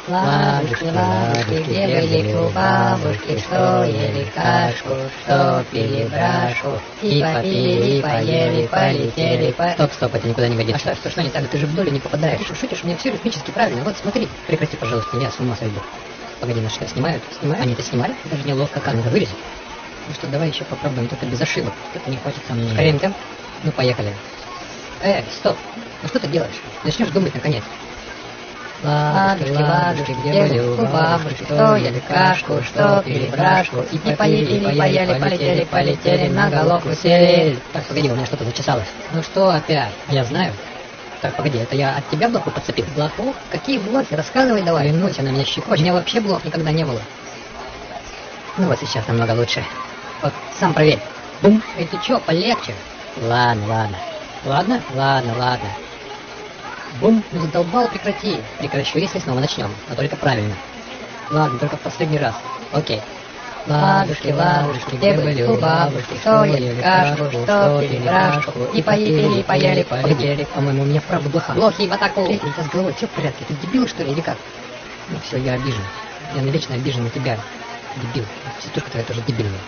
Ладушки, ладушки, где были у бабушки, что ели кашку, что пили брашку, и попили, и поели, полетели, Стоп, это никуда не годится. Что не так? Ты же в долю не попадаешь. Шутишь, у меня все ритмически правильно. Вот смотри, прекрати, пожалуйста, я с ума сойду. Погоди, нас что, снимают? Снимают? Они-то снимали? Даже неловко как. Ну-ка, вырежи. Ну что, давай еще попробуем, только без ошибок. Что-то не хочется мне. Ускоряем темп. Ну, поехали. Стоп. Ну что ты делаешь? Начнешь думать наконец. Ладушки, ладушки, где были у бабушки, что ели кашку, что пили брашку, и поели, и поели, полетели, полетели, на головку сели. Так, погоди, у меня что-то зачесалось. Ну что опять? Я знаю. Так, погоди, это я от тебя блоку подцепил? Блоху? Какие блоки? Рассказывай давай. Клянусь, она меня У щекочет. меня вообще блох никогда не было. Ну вот сейчас намного лучше. Вот, сам проверь. Бум. Эй, ты чё, полегче? Ладно. Ладно. Бум, ну задолбал, прекрати. Прекращу, если снова начнем, но только правильно. Ладно, только в последний раз. Окей. Ладушки, ладушки, где были у бабушки, что ели кашку, что пили брашку, и поели, и поели, полетели. По-моему, у меня правда блоха. Блохи в атаку. Эй, у тебя с головой все в порядке? Ты дебил, что ли, или как? Ну все, я обижен. Я навечно обижен на тебя, дебил. Сеструшка твоя тоже дебильная.